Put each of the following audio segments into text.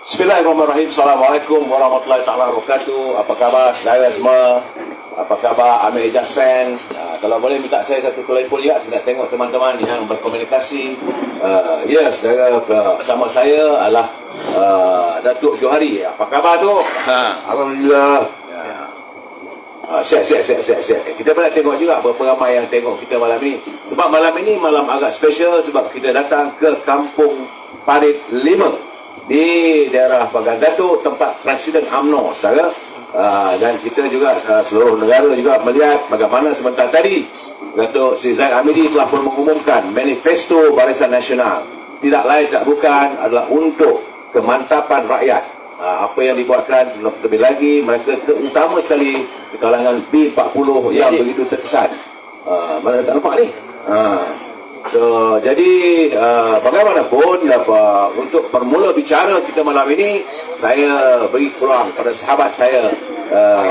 Bismillahirrahmanirrahim. Assalamualaikum warahmatullahi taala wabarakatuh. Apa khabar saudara semua? Apa khabar Amir Jaspan? Kalau boleh minta saya satu telefon juga, saya nak tengok teman-teman yang berkomunikasi. Ya, saudara, bersama saya adalah Datuk Johari. Apa khabar tu? Alhamdulillah. Siap. Kita pernah tengok juga berapa ramai yang tengok kita malam ini. Sebab malam ini malam agak special sebab kita datang ke Kampung Parit 5 di daerah Bagan Datuk, tempat Presiden UMNO, saudara. Dan kita juga seluruh negara juga melihat bagaimana sebentar tadi Datuk Seri Zahid Hamidi telah pun mengumumkan manifesto Barisan Nasional. Tidak lain tak bukan adalah untuk kemantapan rakyat. Apa yang dibuatkan lebih lagi mereka terutama sekali di kalangan B40 yang begitu terkesan. Mana tak nampak ni? So, jadi bagaimanapun untuk bermula bicara kita malam ini, saya beri peluang pada sahabat saya,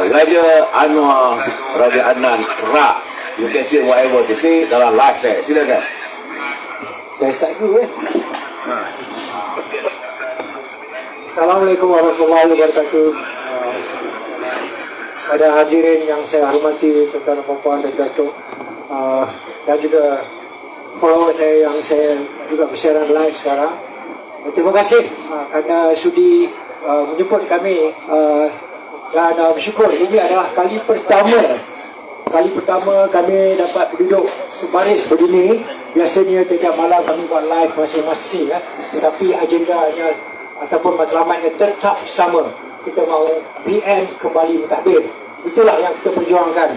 Raja Anwar, Raja Adnan Ra. You can say whatever you say dalam live saya. Silakan. Saya start dulu Assalamualaikum warahmatullahi wabarakatuh. Pada hadirin yang saya hormati, tuan-tuan dan puan dan Datuk, dan juga follower saya yang saya juga bersiaran live sekarang. Terima kasih kerana sudi menjemput kami, dan bersyukur ini adalah kali pertama kami dapat duduk sebaris begini. Biasanya tiap malam kami buat live masing-masing, tetapi agendanya ataupun matlamatnya tetap sama. Kita mahu BN kembali mentadbir. Itulah yang kita perjuangkan.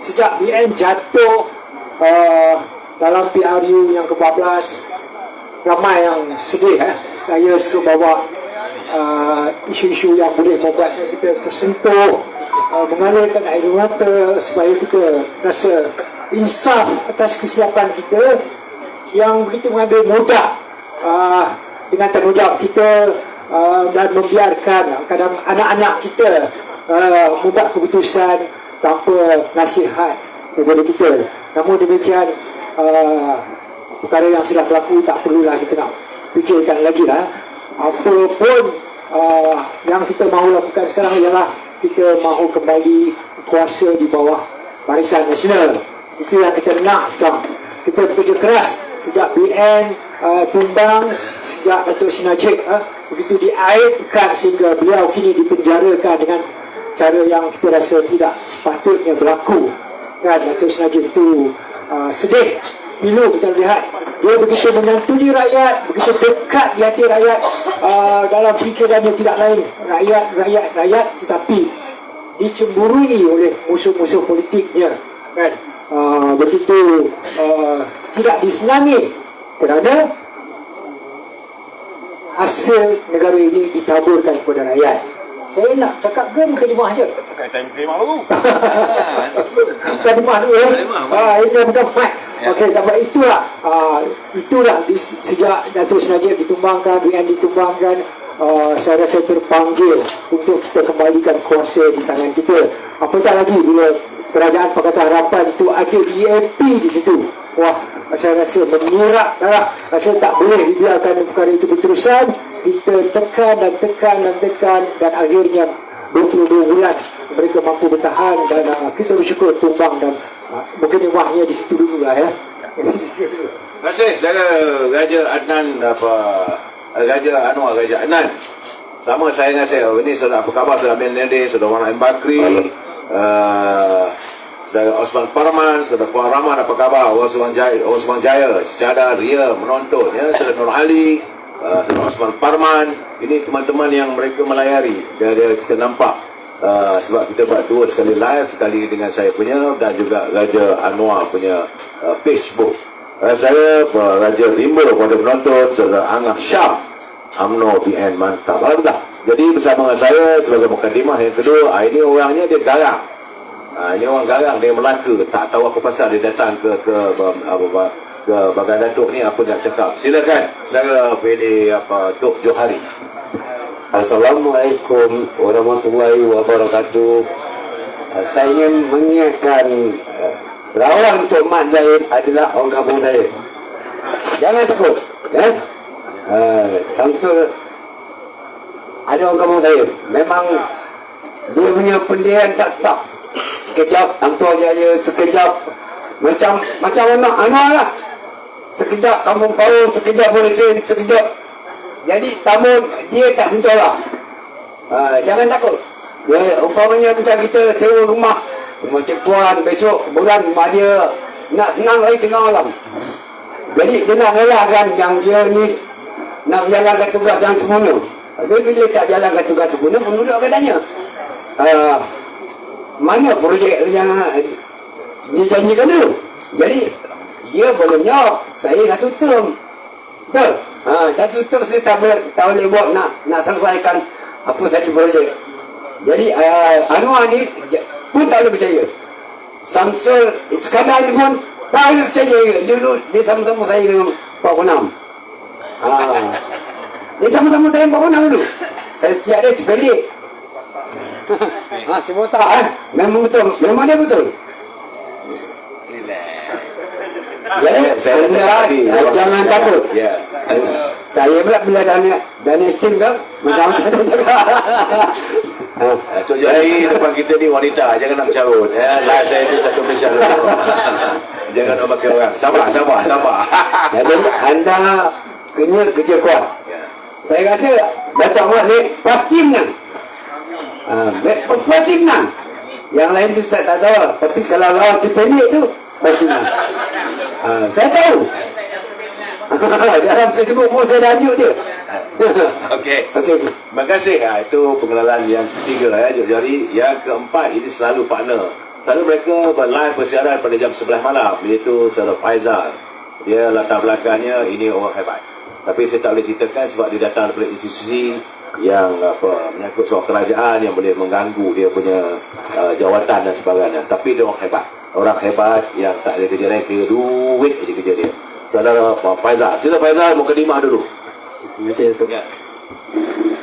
Sejak BN jatuh dalam PRU yang ke-14, ramai yang sedih. Saya suka bawa isu-isu yang boleh membuat kita tersentuh, mengalirkan air mata supaya kita rasa insaf atas kesilapan kita yang begitu mengambil mudah dengan tanggungjawab kita, dan membiarkan kadang anak-anak kita membuat keputusan tanpa nasihat kepada kita. Namun demikian, perkara yang sudah berlaku tak perlulah kita nak fikirkan lagi lah. Apa pun yang kita mahu lakukan sekarang ialah kita mahu kembali kuasa di bawah Barisan Nasional. Itu yang kita nak sekarang. Kita bekerja keras sejak BN tumbang, sejak Datuk Seri Najib begitu diaibkan sehingga beliau kini dipenjarakan dengan cara yang kita rasa tidak sepatutnya berlaku. Dan Datuk Seri Najib itu sedih pilu kita lihat dia begitu menyantuni rakyat, begitu dekat di hati rakyat, dalam fikirannya tidak lain rakyat, tetapi dicemburui oleh musuh-musuh politiknya, kan? Begitu tidak disenangi kerana hasil negara ini ditaburkan kepada rakyat. Saya nak cakap ke mukadimah je? Cakap time mukadimah dulu. Mukadimah dulu. Ini bukan mic. Okey, tapi itulah sejak Datuk Seri Najib ditumbangkan, BN ditumbangkan, saya rasa terpanggil untuk kita kembalikan kuasa di tangan kita. Apatah lagi bila Kerajaan Pakatan Harapan itu ada DAP di situ. Wah, saya rasa menyirak darah. Saya tak boleh dibiarkan perkara itu berterusan. Kita tekan dan akhirnya 22 bulan mereka mampu bertahan, dan kita bersyukur tumbang, dan mungkin wahnya di situ dulu lah ya. Terima kasih saudara Raja Adnan, Raja Anwar, Raja Adnan. Sama saya dengan saya. Ini saudara apa khabar, saudara Amin Nede, saudara Wan Ain Bakri, saudara Osman Parman, saudara Puan Rahman, apa khabar? Osman Jaya, Cicada, Ria menonton ya, saudara Nur Ali, saudara Osman Parman. Ini teman-teman yang mereka melayari. Dia kita nampak sebab kita buat dua sekali live, sekali dengan saya punya dan juga Raja Anwar punya Facebook. Saya Raja Rimba pada menonton, saudara Angah Syah, UMNO BN mantap. Alhamdulillah. Jadi bersama dengan saya sebagai mukadimah yang kedua, ini orangnya dia garang. Ini orang garang, dia Melaka, tak tahu apa pasal dia datang ke Bagan Datuk ni, apa nak cakap. Silakan saudara PD Tok Johari. Assalamualaikum warahmatullahi wabarakatuh. Saya ingin mengingatkan lawan Tok Mat Zahid adalah orang kampung saya. Jangan takut, Samsul ada orang kampung saya memang dia punya pendirian tak tetap. Sekejap Angtua Jaya, sekejap macam anak lah. Sekejap Kampung Pau, sekejap Polisin, sekejap. Jadi tamu dia tak tentu lah. Jangan takut. Dia umpamanya macam kita sewa rumah Cik Puan, besok bulan rumah dia nak senang lagi tengah malam. Jadi dia nak elakkan yang dia ni nak menjalankan tugas yang sempurna. Tapi bila tak jalankan tugas sempurna, penduduk akan tanya, mana projek yang dijanjikan dulu. Jadi dia boleh jawab, saya satu term. Betul? Satu term saya tak boleh buat nak selesaikan apa saja projek. Jadi Anwar ni pun tak boleh percaya. Samsul Iskandar ni pun tak boleh percaya. Dia sama-sama saya dengan Pak Bonam. Dia sama-sama saya dengan Pak Bonam dulu. Saya tiada sepelik. Semua tak memang betul. Memang dia betul. Jadi anda jangan takut. Ya. Saya pula bila dana steam kan macam-macam tu cakap. Tok Jari depan kita ni wanita, jangan nak bercarut. Lah saya tu satu Malaysia. Jangan nak pakai orang. Sabar. Jadi anda kena kerja kuat. Saya rasa Datuk Ahmad ni pasti menang. Pasti menang. Yang lain tu saya tak tahu. Tapi kalau lawan sepelik tu pasti menang. Saya tahu. Dalam Facebook pun saya dah tunjuk dia. Okey. Terima kasih. Itu pengenalan yang ketiga Tok Jari. Yang keempat ini selalu partner. Selalu mereka berlive bersiaran pada jam 11 malam, iaitu Saudara Faizal. Dia latar belakangnya ini orang hebat. Tapi saya tak boleh ceritakan sebab dia datang daripada institusi yang menyangkut soal kerajaan yang boleh mengganggu dia punya jawatan dan sebagainya. Tapi dia orang hebat. Orang hebat yang tak ada kerja lain, kira duit je kerja dia. Saudara Faizal. Sila Faizal, mukadimah dulu. Terima kasih Datuk.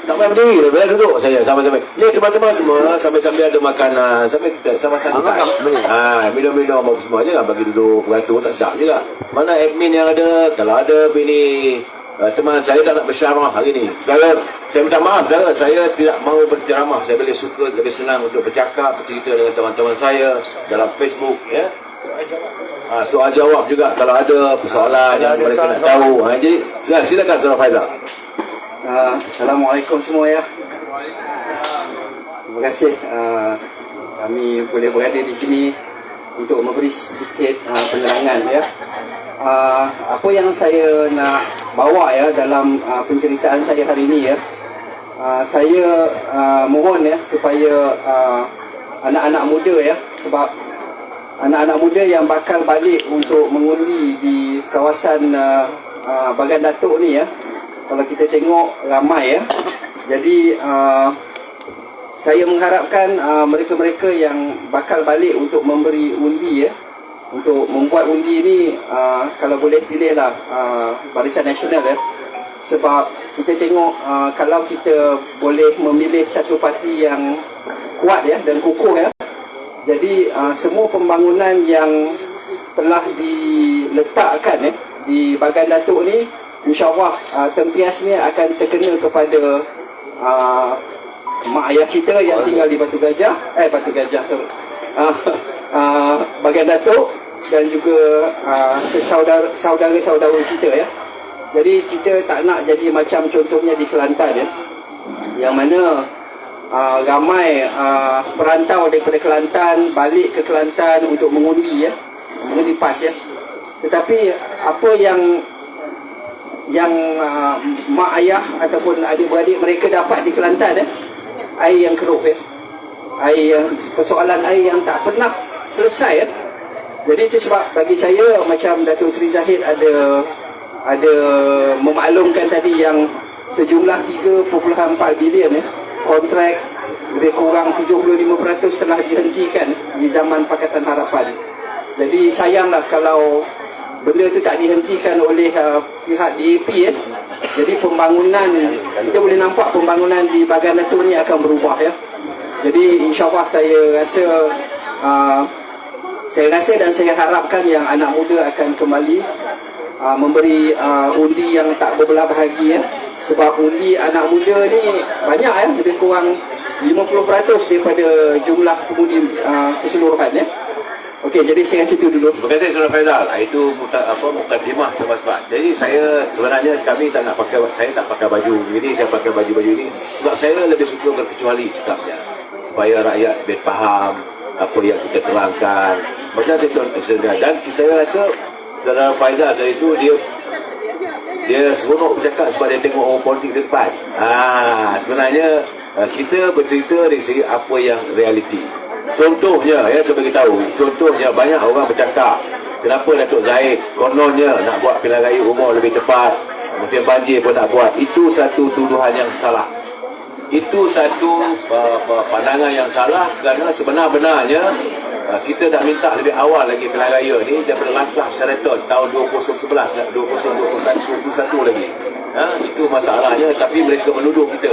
Tak payah berdiri, boleh duduk saya sampai-sampai. Ni teman-teman semua sambil-sambil ada makanan, sampai kita sama-sama minum-minum apa semua, jangan bagi duduk beratur, tak sedap juga. Mana admin yang ada, kalau ada bini teman saya tak nak berceramah hari ni. Saya minta maaf saudara, saya tidak mahu berceramah. Saya lebih senang untuk bercakap, bercerita dengan teman-teman saya dalam Facebook ya. Soal jawab juga kalau ada persoalan yang mereka nak tahu. Jadi silakan Saudara Faizal. Assalamualaikum semua ya. Terima kasih kami boleh berada di sini untuk memberi sedikit penerangan ya. Apa yang saya nak bawa ya dalam penceritaan saya hari ini ya. Saya mohon ya supaya anak-anak muda ya, sebab anak-anak muda yang bakal balik untuk mengundi di kawasan Bagan Datuk ni ya, kalau kita tengok ramai ya. Jadi saya mengharapkan mereka-mereka yang bakal balik untuk memberi undi ya, untuk membuat undi ni kalau boleh pilihlah Barisan Nasional ya. Sebab kita tengok kalau kita boleh memilih satu parti yang kuat ya dan kukuh ya, jadi semua pembangunan yang telah diletakkan ya di Bagan Datuk ni, InsyaAllah tempiasnya akan terkena kepada mak ayah kita yang tinggal di Batu Gajah Bagan Datuk, dan juga saudara-saudara kita ya. Jadi kita tak nak jadi macam contohnya di Kelantan ya, yang mana ramai perantau daripada Kelantan balik ke Kelantan untuk mengundi ya, mengundi PAS ya. Tetapi apa yang mak ayah ataupun adik-beradik mereka dapat di Kelantan air yang keruh ya, persoalan air yang tak pernah selesai ya. Jadi itu sebab bagi saya, macam Datuk Seri Zahid ada memaklumkan tadi, yang sejumlah 3.4 bilion ya, kontrak lebih kurang 75% telah dihentikan di zaman Pakatan Harapan. Jadi sayanglah kalau benda itu tak dihentikan oleh pihak DAP ya. Jadi pembangunan, kita boleh nampak pembangunan di Bagan Datuk ni akan berubah ya. Jadi insyaAllah saya rasa dan saya harapkan yang anak muda akan kembali memberi undi yang tak berbelah bahagi ya. Sebab undi anak muda ni banyak ya, lebih kurang 50% daripada jumlah pengundi keseluruhan ya. Okey, jadi saya rasa itu dulu. Terima kasih Saudara Faizal. Itu mukadimah sebab. Jadi sebenarnya kami tak nak pakai, saya tak pakai baju ini, saya pakai baju-baju ini sebab saya lebih suka berkecuali sikapnya supaya rakyat lebih faham apa yang kita terangkan. Macam saya contoh dan saya rasa Saudara Faizal tadi itu dia seronok bercakap sebab dia tengok orang politik di depan. Sebenarnya kita bercerita dari segi apa yang realiti. Contohnya saya bagi tahu, contohnya banyak orang bercakap kenapa Datuk Zahid kononnya nak buat pilihan raya umum lebih cepat, musim banjir pun nak buat. Itu satu tuduhan yang salah. Itu satu pandangan yang salah kerana sebenar-benarnya kita dah minta lebih awal lagi pilihan raya ni daripada langkah Sheraton tahun 2011 2021 lagi. Itu masalahnya, tapi mereka menuduh kita.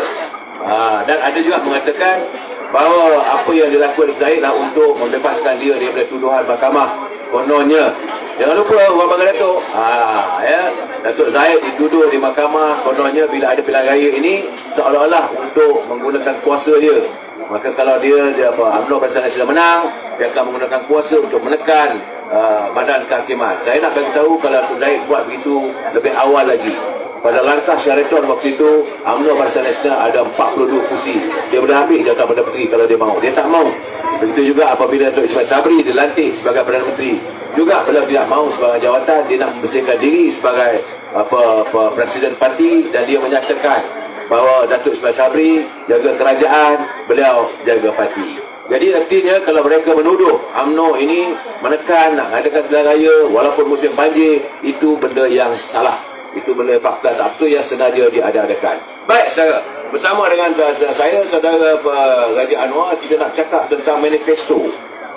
Dan ada juga mengatakan bahawa apa yang dilakukan Zahid lah untuk membebaskan dia daripada tuduhan mahkamah. Kononnya jangan lupa orang Bangga Datuk, Datuk Zahid dituduh di mahkamah kononnya bila ada pilihan raya ini seolah-olah untuk menggunakan kuasa dia. Maka kalau dia UMNO Barisan Nasional menang, dia akan menggunakan kuasa untuk menekan badan kehakiman. Saya nak bagi tahu kalau Datuk Zahid buat begitu lebih awal lagi. Pada langkah Sheraton waktu itu, UMNO Barisan Nasional ada 42 kursi. Dia boleh ambil jawatan Perdana Menteri kalau dia mahu. Dia tak mahu. Begitu juga apabila Datuk Ismail Sabri dilantik sebagai Perdana Menteri. Juga beliau tidak mahu sebagai jawatan, dia nak membersihkan diri sebagai Presiden Parti dan dia menyatakan bahawa Datuk Ismail Sabri jaga kerajaan, beliau jaga parti. Jadi artinya kalau mereka menuduh UMNO ini menekan nak adakan pilihan raya walaupun musim banjir, itu benda yang salah. Itu benda fakta tak betul yang sengaja diada-adakan. Baik, saudara, bersama dengan saya, saudara Raja Anwar, kita nak cakap tentang manifesto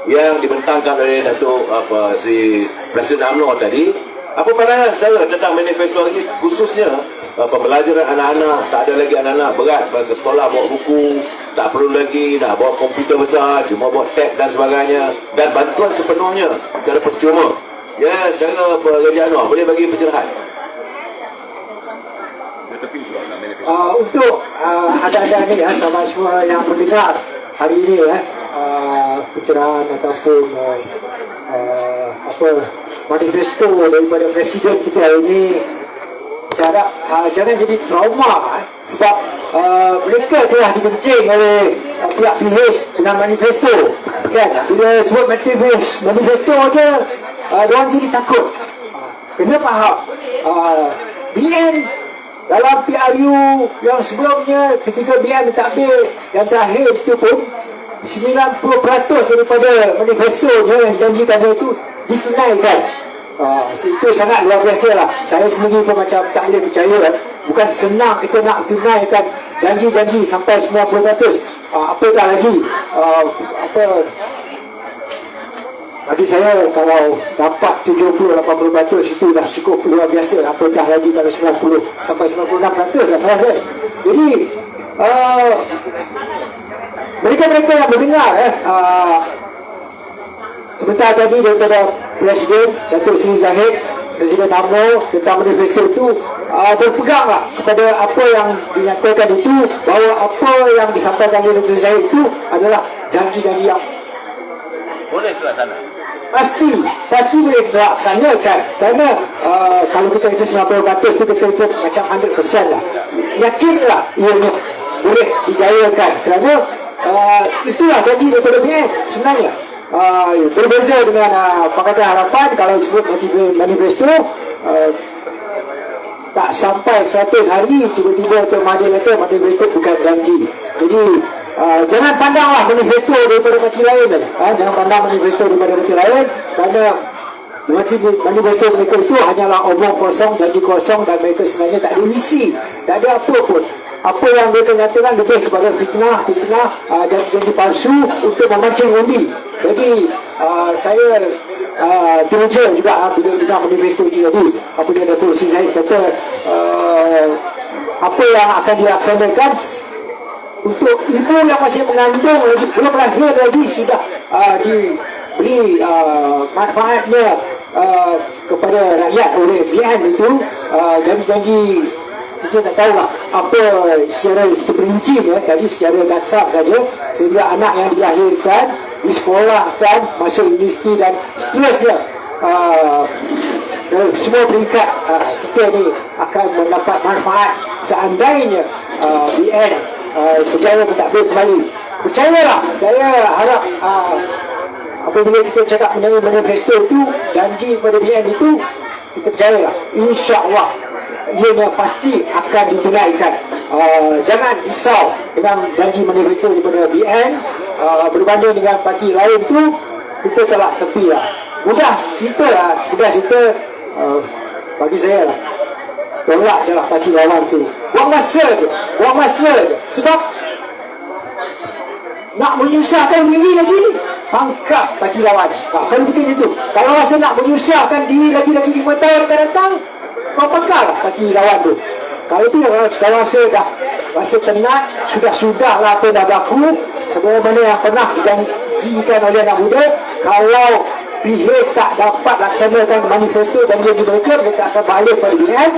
yang dibentangkan oleh Datuk si Presiden UMNO tadi. Apa pandangan saudara tentang manifesto ini, khususnya pembelajaran anak-anak? Tak ada lagi anak-anak berat ke sekolah bawa buku, tak perlu lagi nak bawa komputer besar, cuma bawa tab dan sebagainya, dan bantuan sepenuhnya secara percuma. Ya, saudara Raja Anwar, boleh bagi pencerahan? Untuk ada-ada ni sahabat semua yang mendengar hari ini pencerahan ataupun manifesto daripada Presiden kita ini, saya harap jangan jadi trauma sebab mereka telah dibencing oleh pihak PH dengan manifesto kan. Bila sebut manifesto je diorang jadi takut. Kena faham BN dalam PRU yang sebelumnya ketika BN mentadbir yang terakhir itu pun 90% daripada manifestonya yang dijanjikan itu ditunaikan. Itu sangat luar biasa lah. Saya sendiri pun macam tak boleh percaya. Bukan senang kita nak tunaikan janji-janji sampai 90%. Apatah lagi bagi saya kalau dapat 70-80% itu dah cukup luar biasa. Apatah lagi kalau 90 sampai 96% lah saya. Jadi mereka-mereka yang mendengar sebentar tadi daripada Presiden Datuk Seri Zahid, Presiden UMNO tentang manifesto itu, berpeganglah kepada apa yang dinyatakan itu, bahawa apa yang disampaikan oleh Datuk Zahid itu adalah janji-janji yang boleh terlaksana. Pasti boleh terlaksanakan kerana kalau kita itu 90% itu kita macam 100% lah, yakinlah ianya boleh dijayakan kerana itulah janji daripada BN sebenarnya. Berbeza dengan Pakatan Harapan, kalau disebut manifesto tak sampai 100 hari tiba-tiba Tuan Mahathir kata manifesto bukan janji. Jadi jangan pandanglah manifesto daripada parti lain. Jangan pandang manifesto daripada parti lain kerana manifesto mereka itu hanyalah omong kosong, janji kosong, dan mereka sebenarnya tak ada misi, tak ada apa pun. Apa yang mereka nyatakan lebih kepada fitnah, janji palsu untuk memancing undi. Jadi saya teruja juga bila dengar manifesto itu tadi. Apabila Datuk Seri Zahid kata apa yang akan dilaksanakan untuk ibu yang masih mengandung lagi, belum lahir lagi sudah diberi manfaatnya kepada rakyat oleh BN itu, janji-janji kita tak tahulah apa secara terperinci ya, tadi secara dasar saja, sehingga anak yang dilahirkan disekolahkan, masuk universiti dan seterusnya, semua peringkat kita ni akan mendapat manfaat seandainya BN berjaya mentadbir kembali. Percayalah, saya harap apabila kita cakap mengenai manifesto itu, janji pada BN itu, kita percayalah, insya-Allah ianya pasti akan ditunaikan. Jangan risau dengan janji manifesto daripada BN, berbanding dengan parti lain tu, kita telah tepi lah. Mudah cerita bagi saya lah, tolak je lah parti lawan tu, buang masa je, sebab nak menyusahkan diri lagi, pangkap parti lawan. Kalau begitu itu, kalau rasa nak menyusahkan diri lagi 5 tahun akan datang, kau pangkal parti lawan tu. Kalau tu, kalau rasa dah rasa tenat, sudah-sudahlah apa dah berlaku, sebagaimana yang pernah dijanjikan oleh anak muda, kalau PH tak dapat laksanakan manifesto janji mereka akan balik pada BN.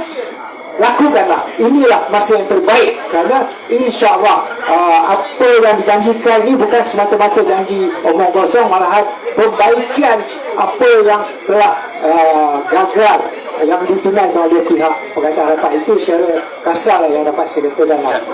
Lakukanlah, inilah masa yang terbaik, kerana insya-Allah apa yang dijanjikan ini bukan semata-mata janji omong kosong, malahan perbaikan apa yang telah gagal yang ditunaikan oleh pihak Pakatan Harapan. Itu secara kasar yang dapat saya katakan.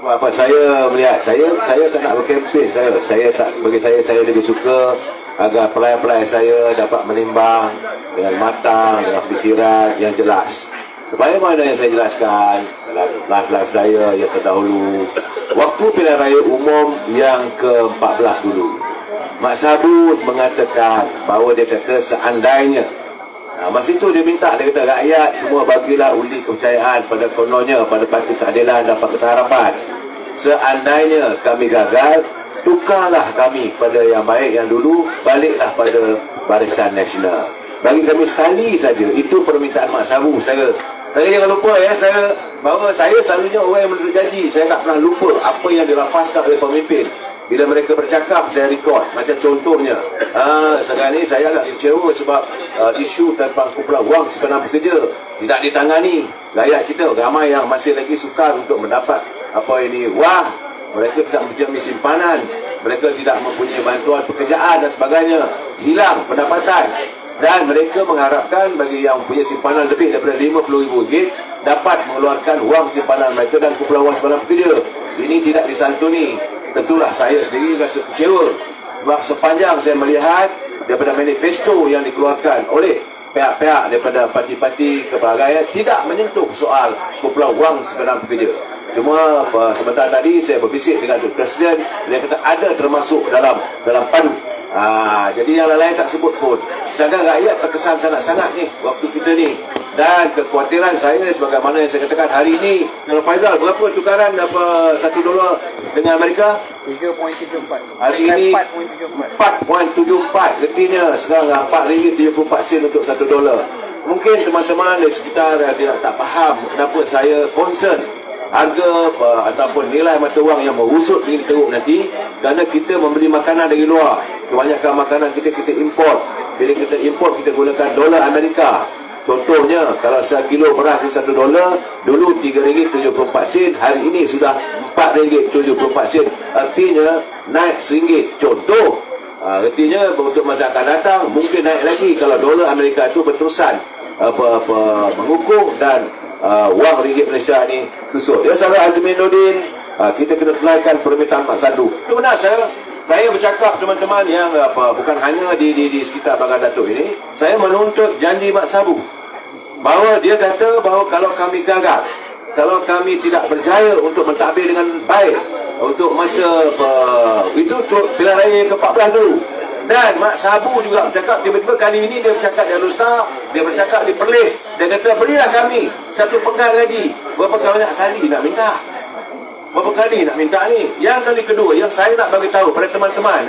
Apa saya melihat, saya tak nak berkempen. Saya tak, bagi saya lebih suka agar pelai-pelai saya dapat menimbang dengan matang, dengan fikiran yang jelas. Sebagaimana yang saya jelaskan dalam live saya yang terdahulu, waktu pilihan raya umum yang ke-14 dulu, Mak Sabu mengatakan bahawa dia kata seandainya, masa itu dia minta, dia kata rakyat semua bagilah undi kepercayaan pada kononnya, pada Parti Keadilan dan Pakatan Harapan. Seandainya kami gagal, tukarlah kami pada yang baik yang dulu, baliklah pada Barisan Nasional. Bagi kami sekali saja, itu permintaan Mak Sabu. Saya jangan lupa ya, bahawa saya selalunya orang yang menurut janji. Saya tak pernah lupa apa yang dilafazkan oleh pemimpin. Bila mereka bercakap, saya rekod. Macam contohnya, sekarang ni saya agak kecewa sebab isu tentang kumpulan wang simpanan pekerja tidak ditangani. Rakyat kita ramai yang masih lagi sukar untuk mendapat wang. Mereka tidak mempunyai simpanan, mereka tidak mempunyai bantuan pekerjaan dan sebagainya, hilang pendapatan. Dan mereka mengharapkan bagi yang punya simpanan lebih daripada RM50,000 dapat mengeluarkan wang simpanan mereka dan kumpulan wang simpanan pekerja. Ini tidak disantuni. Tentulah saya sendiri rasa kecewa sebab sepanjang saya melihat daripada manifesto yang dikeluarkan oleh pihak-pihak daripada parti-parti kepelagaian tidak menyentuh soal kumpulan wang simpanan pekerja. Cuma sebentar tadi saya berbisik dengan Presiden, dia kata ada termasuk dalam padu. Jadi yang lain tak sebut pun. Sedangkan rakyat terkesan sangat-sangat ni waktu kita ni. Dan kekhawatiran saya sebagaimana yang saya katakan hari ini, kalau Faizal, berapa tukaran $1 dengan Amerika? 3.74. Hari ini 4.74. Artinya sekarang RM4.74 untuk $1. Mungkin teman-teman di sekitar tidak tak faham kenapa saya concern harga ataupun nilai mata wang yang merusut ini teruk nanti, kerana kita membeli makanan dari luar. Kebanyakan makanan kita import. Bila kita import, kita gunakan dolar Amerika. Contohnya, kalau sekilo beras itu $1, dulu RM3.74, hari ini sudah RM4.74. Artinya naik RM1. Contoh, artinya untuk masa akan datang mungkin naik lagi kalau dolar Amerika itu berterusan mengukuh dan wang ringgit Malaysia ni susut. Ya, saudara Azminuddin, kita kena tunaikan permintaan Mak Sadu. Itu benar saya bercakap teman-teman yang bukan hanya di sekitar Bagan Datuk ini. Saya menuntut janji Mak Sabu bahawa dia kata bahawa kalau kami gagal, kalau kami tidak berjaya untuk mentadbir dengan baik untuk masa itu pilihan raya ke-14 dulu. Dan Mak Sabu juga bercakap, tiba-tiba kali ini dia bercakap di Alustar, dia bercakap di Perlis, dia kata berilah kami satu penggal lagi. Berapa banyak kali nak minta? Berapa kali nak minta ni? Yang kali kedua yang saya nak bagi tahu pada teman-teman,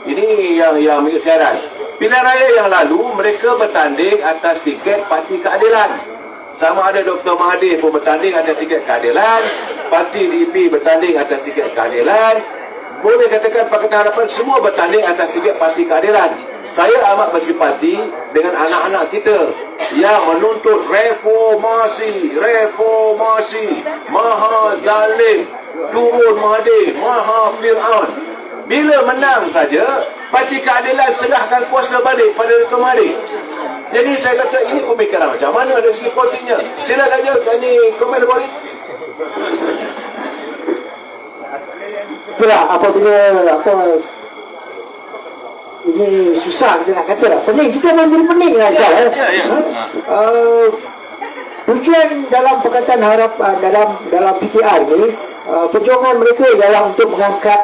ini yang mengikut siaran. Pilihan raya yang lalu mereka bertanding atas tiket Parti Keadilan. Sama ada Dr. Mahathir pun bertanding atas tiket Keadilan, Parti DP bertanding atas tiket Keadilan. Boleh katakan Pakatan Harapan semua bertanding atas tiket Parti Keadilan. saya amat bersimpati dengan anak-anak kita yang menuntut reformasi, maha zalim, turun Mahathir, maha Fir'aun. Bila menang saja, Parti Keadilan serahkan kuasa balik pada Dr. Mahathir. Jadi saya kata ini pemikiran macam mana dari segi politiknya. Silakan je, ini komen about it. Itulah apabila ini susah kita nak kata lah. Pening, kita memang jadi pening lah. Tujuan dalam Pakatan Harapan dalam PKR ni, perjuangan mereka ialah untuk mengangkat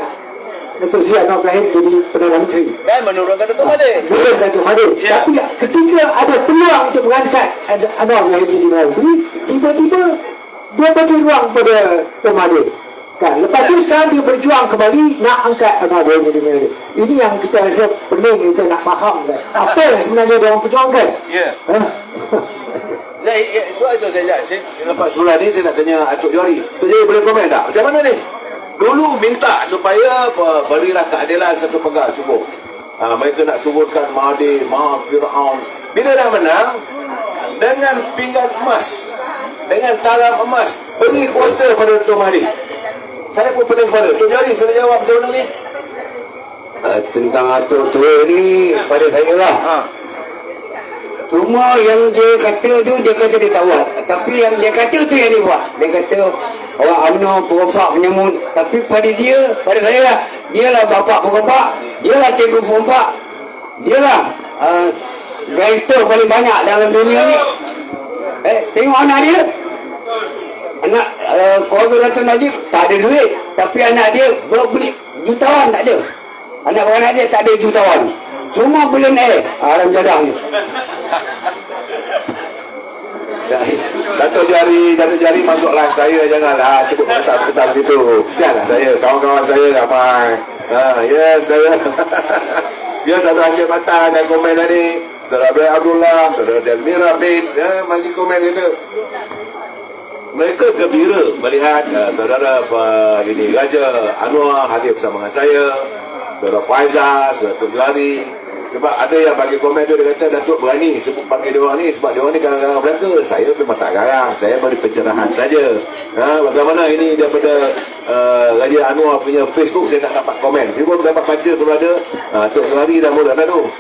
Datuk Seri Anwar Ibrahim jadi Perdana Menteri Dan menurunkan Dr. Mahathir. menurunkan Datuk Mahathir. Tapi ketika ada peluang untuk mengangkat Anwar Ibrahim jadi Perdana Menteri, tiba-tiba dia bagi ruang pada Datuk Mahathir. Kan, lepas tu sekarang dia berjuang kembali nak angkat Anwar Ibrahim jadi Perdana Menteri. Ini yang kita rasa pening, kita nak faham kan. Apa yang sebenarnya dia orang perjuangkan? Ya. Soal itu saya lepas surat ni saya nak tanya Atuk Johari. Atuk Johari boleh komen tak? Macam mana ni? Dulu minta supaya berilah keadilan satu pegang cukup. Mereka nak turunkan Mahathir, maha Fir'aun. Bila dah menang, dengan pinggan emas, dengan talam emas, beri kuasa pada Dr. Mahathir. Saya pun pening kepala. Atuk Johari, saya jawab macam mana ni? Tentang Atuk Tua ni pada saya lah. Cuma yang dia kata tu, dia kata dia tahu. Tapi yang dia kata tu yang dia buat. Dia kata orang UMNO perompak penyemut. Tapi pada saya lah, dia lah bapak perompak, dia lah cikgu perompak, dia lah gangster paling banyak dalam dunia ni. Tengok anak dia, anak keluarga Dato' Najib tak ada duit, tapi anak dia berbeli jutawan tak ada. Anak-anak dia tak ada jutawan, semua billionaire. Alam jadah ni. Datuk Jari masuk live saya, janganlah sebut kata begitu. Kesianlah saya, kawan-kawan saya ramai. Ya, saudara. Ya, saudara Hashim Matan dan komen tadi, saudara Abdul Abdullah, saudara Delmira Bates, bagi komen itu. Mereka gembira melihat saudara ini Raja Anwar hadir bersama dengan saya, saudara Faizal, saudara Datuk Johari. Sebab ada yang bagi komen tu, dia kata Datuk berani sebut panggil dia orang ni sebab dia orang ni garang-garang belaka. Saya memang tak garang, saya beri pencerahan saja. Bagaimana ini daripada Raja Anwar punya Facebook, saya tak dapat komen. Cuba dapat baca kalau ada. Datuk Johari dah mula dah tu.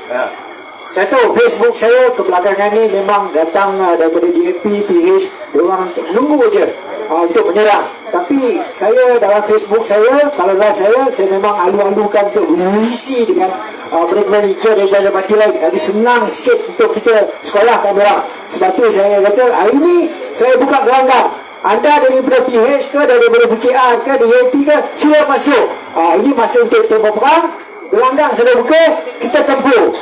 Saya tahu Facebook saya kebelakangan ni memang datang daripada DAP, PH, diorang menunggu je untuk menyerang. Tapi saya dalam Facebook saya, kalau live saya memang alu-alukan untuk berisi dengan mereka daripada parti lain. Jadi senang sikit untuk kita sekolahkan mereka. Sebab tu saya kata hari ni saya buka gelanggang. Anda daripada PH ke, daripada PKR ke, DAP ke, sila masuk. Ini masa untuk tembak perang. Gelanggang sudah buka, kita tempur.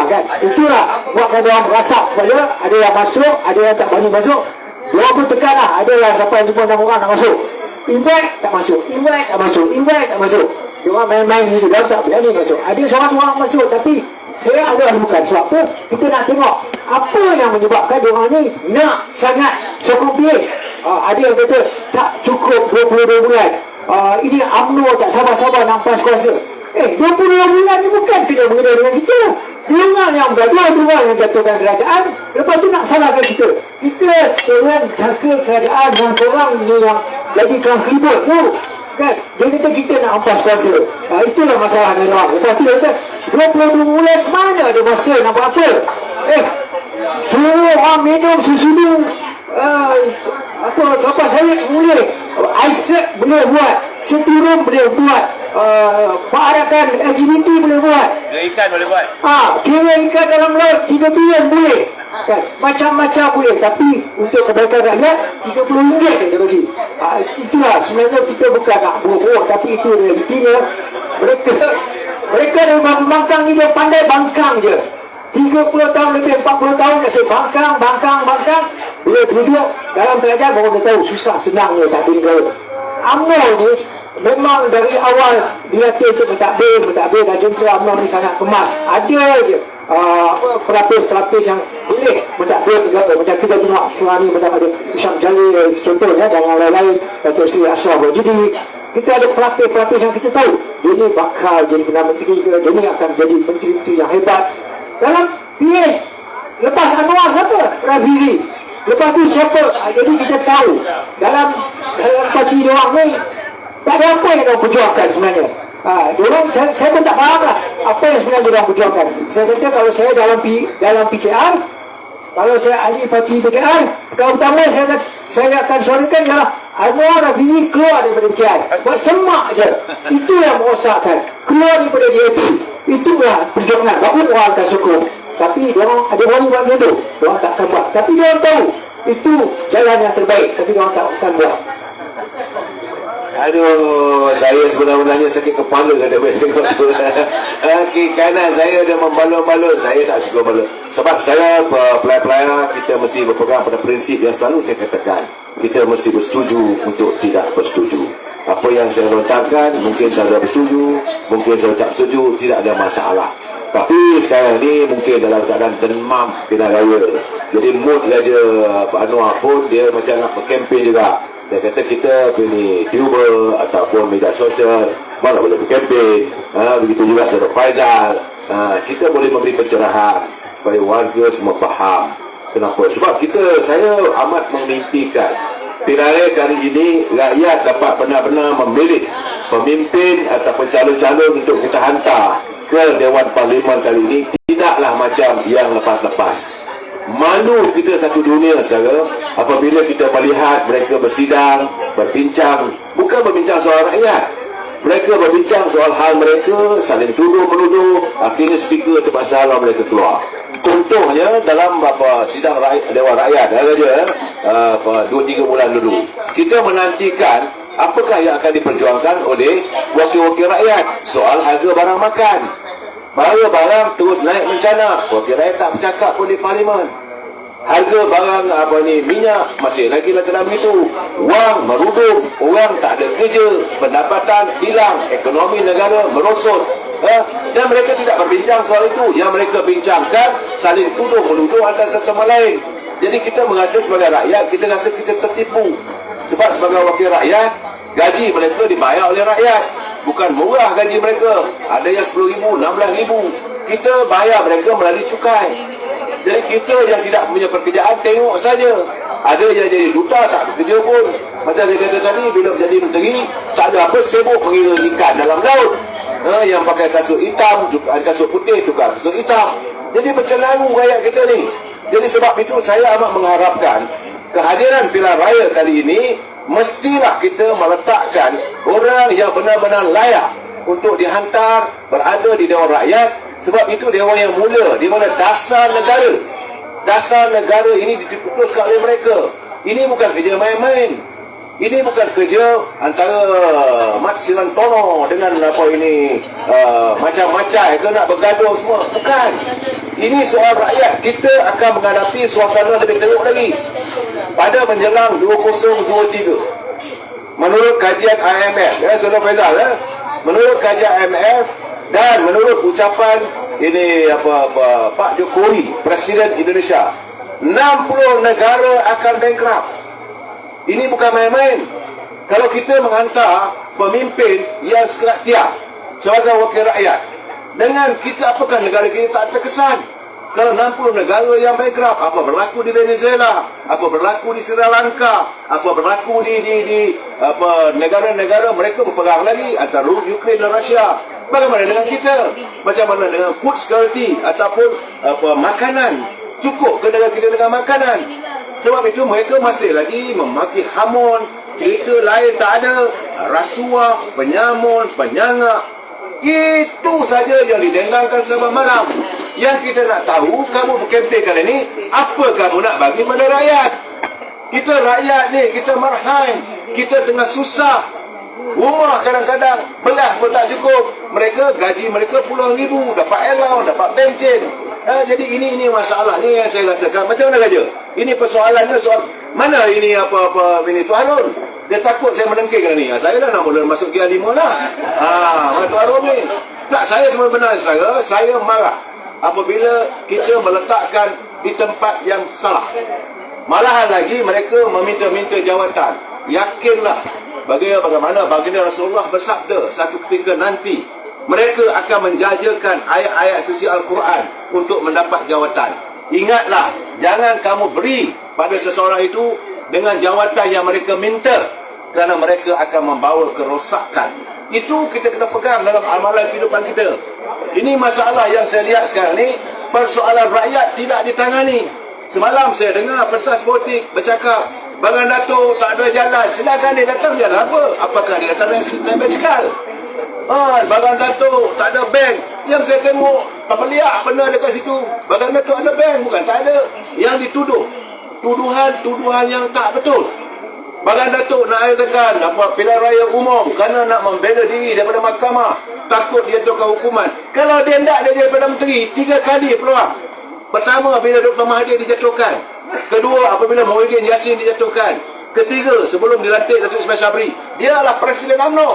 Kan? Itulah buatkan orang merasap supaya ada yang masuk, ada yang tak berani masuk. Dia pun tekan lah. Ada yang sampai 5-6 orang nak masuk. Invite tak masuk, invite tak masuk, invite tak masuk. Dia orang main-main gitu, dia tak berani masuk. Ada seorang orang masuk, tapi saya ada bukan. Sebab apa? Kita nak tengok apa yang menyebabkan dia orang ni nak sangat sokong PH. Ada yang kata tak cukup 22 bulan. Ini UMNO tak sabar-sabar nampas kuasa. 22 bulan ni bukan kena mengenai dengan kita. Dia orang yang bergaduh, dia orang yang jatuhkan kerajaan. Lepas tu nak salahkan kita. Kita orang jaga kerajaan dan korang ni yang jadi kelang kelibut tu. Kan? Dia kata kita nak ampas kuasa. Itulah masalah ni orang. Lepas tu dia kata 22 bulan mana ada masa nak buat apa? Suruh orang minum susu kelapa sawit boleh, Isaac boleh buat, Seturum boleh buat, perarakan LGBT boleh buat, Kira ikan boleh buat. Kira ikan dalam laut 3 bilion boleh. Kan? Macam-macam boleh. Tapi untuk kebaikan rakyat RM30 dia bagi. Itulah sebenarnya kita bukan nak bohong, tapi itu realitinya. Mereka memang bangkang ni, dia pandai bangkang je. 30 tahun lebih, 40 tahun kasi bangkang. Bila duduk dalam kerajaan baru dia tahu susah senang dia tak tinggal. UMNO ni memang dari awal dia untuk mentadbir dan jentera UMNO ni sangat kemas. Ada je pelapis-pelapis yang boleh mentadbir juga. Macam kita tengok sekarang ni, macam ada Isyam Jalil contohnya, dan yang lain-lain, Datuk Seri Ashraf. Jadi kita ada pelapis-pelapis yang kita tahu dia ni bakal jadi Perdana Menteri ke, dia ni akan jadi menteri-menteri yang hebat. dalam PS lepas Anwar siapa? Rafizi. Lepas tu siapa? Jadi kita tahu dalam parti diorang ni tak ada apa yang diorang perjuangkan sebenarnya. Diorang, saya pun tak faham lah apa yang sebenarnya diorang perjuangkan. Saya kata kalau saya dalam PKR, kalau saya ahli parti PKR, perkara pertama saya akan suarakan ialah Anwar Rafizi keluar daripada PKR. Buat semak je. Itu yang merosakkan. Keluar daripada DAP. Itulah perjuangan. Baru orang akan sokong. Tapi diorang ada berani buat macam tu. Diorang tak akan buat. Tapi diorang tahu itu jalan yang terbaik. Tapi diorang tak akan buat. Aduh, saya sebenarnya sakit kepala kada boleh tengok tu. Kaki kanan saya dah membalur-balur. Saya tak suka balur. Sebab saya pelayar-pelayar, kita mesti berpegang pada prinsip yang selalu saya katakan. Kita mesti bersetuju untuk tidak bersetuju. Apa yang saya lontarkan, mungkin saya bersetuju, mungkin saya tak setuju, tidak ada masalah. Tapi sekarang ni mungkin dalam keadaan demam pilihan raya. Jadi mood Raja Pak Anwar pun dia macam nak berkempen juga. Saya kata kita pilih tuber ataupun media sosial, mana boleh berkempen. Begitu juga Saudara Faizal. Kita boleh memberi pencerahan supaya warga semua faham. Kenapa? Sebab saya amat memimpikan pilihan raya kali ini rakyat dapat benar-benar memilih pemimpin ataupun calon-calon untuk kita hantar ke Dewan Parlimen kali ini. Tidaklah macam yang lepas-lepas. Malu kita satu dunia sekarang apabila kita melihat mereka bersidang, berbincang, bukan berbincang soal rakyat. Mereka berbincang soal hal mereka, saling tuduh-menuduh. Akhirnya speaker terpaksa halau mereka keluar. Contohnya dalam sidang Dewan Rakyat saja 2-3 bulan dulu, kita menantikan apakah yang akan diperjuangkan oleh wakil-wakil rakyat soal harga barang makan. Barang-barang terus naik bencana. Wakil rakyat tak bercakap pun di parlimen. Harga barang minyak masih lagi dalam itu. Wang merudum, orang tak ada kerja, pendapatan hilang, ekonomi negara merosot. Dan mereka tidak berbincang soal itu. Yang mereka bincangkan saling tuduh-menuduh antara satu sama lain. Jadi kita merasa sebagai rakyat, kita rasa kita tertipu. Sebab sebagai wakil rakyat, gaji mereka dibayar oleh rakyat. Bukan murah gaji mereka. Ada yang RM10,000, RM16,000. Kita bayar mereka melalui cukai. Jadi kita yang tidak punya pekerjaan tengok saja. Ada yang jadi duta tak bekerja pun. Macam saya kata tadi, bila jadi menteri, tak ada apa, sibuk mengira ikan dalam laut. Yang pakai kasut hitam, kasut putih, tukar kasut hitam. Jadi bercenaru rakyat kita ni. Jadi sebab itu saya amat mengharapkan kehadiran pilihan raya kali ini mestilah kita meletakkan orang yang benar-benar layak untuk dihantar berada di Dewan Rakyat. Sebab itu Dewan yang mulia, di mana dasar negara. Dasar negara ini diputuskan oleh mereka. Ini bukan kerja main-main. Ini bukan kerja antara Mat Sirantono dengan macam-macam ke nak bergaduh semua. Bukan. Ini soal rakyat. Kita akan menghadapi suasana lebih teruk lagi pada menjelang 2023. Menurut kajian IMF, Saudara Faizal, menurut kajian IMF dan menurut ucapan Pak Jokowi, Presiden Indonesia, 60 negara akan bankrupt. Ini bukan main-main. Kalau kita menghantar pemimpin yang sekerak sebagai wakil rakyat, dengan kita, apakah negara kita tak terkesan? Kalau 60 negara yang bankrupt, apa berlaku di Venezuela, apa berlaku di Sri Lanka, apa berlaku di negara-negara mereka berperang lagi antara Ukraine dan Rusia. Bagaimana dengan kita? Macam mana dengan food security ataupun makanan? Cukup ke negara kita dengan makanan? Sebab itu mereka masih lagi memaki hamun, cerita lain tak ada, rasuah, penyamun, penyangak. Itu saja yang didendangkan sebab malam. Yang kita nak tahu, kamu berkempen kali ini, apa kamu nak bagi pada rakyat? Kita rakyat ni, kita marhain, kita tengah susah. Rumah kadang-kadang belah pun tak cukup. Mereka gaji mereka puluhan ribu, dapat allowance, dapat bencin. Jadi ini masalahnya yang saya rasakan. Macam mana saja? Ini persoalannya soal mana ini ini Tuan Harun. Dia takut saya mendengking ni. Saya dah nak mula masuk GR5 lah. Tuan Harun ni. Tak, saya sebenarnya saya marah apabila kita meletakkan di tempat yang salah. Malahan lagi mereka meminta-minta jawatan. Yakinlah bagaimana baginda Rasulullah bersabda satu ketika nanti mereka akan menjajakan ayat-ayat suci Al-Quran untuk mendapat jawatan. Ingatlah, jangan kamu beri pada seseorang itu dengan jawatan yang mereka minta, kerana mereka akan membawa kerosakan. Itu kita kena pegang dalam amalan kehidupan kita. Ini masalah yang saya lihat sekarang ni, persoalan rakyat tidak ditangani. Semalam saya dengar pentas politik bercakap, Bagan Datuk tak ada jalan. Silakan dia datang jalan apa? Apakah dia datang dengan basikal? Bagan Datuk tak ada bank. Yang saya tengok pembeliak benda dekat situ, Bagan Datuk ada bank, bukan tak ada. Yang dituduh tuduhan yang tak betul. Bagan Datuk nak adakan pilihan raya umum kerana nak membela diri daripada mahkamah, takut dia jatuhkan hukuman. Kalau dia tak, dia jadi Perdana Menteri 3 kali peluang. Pertama, bila Dr. Mahathir dijatuhkan. Kedua, apabila Muhyiddin Yassin dijatuhkan. Ketiga, sebelum dilantik Datuk Ismail Sabri. Dia adalah Presiden UMNO.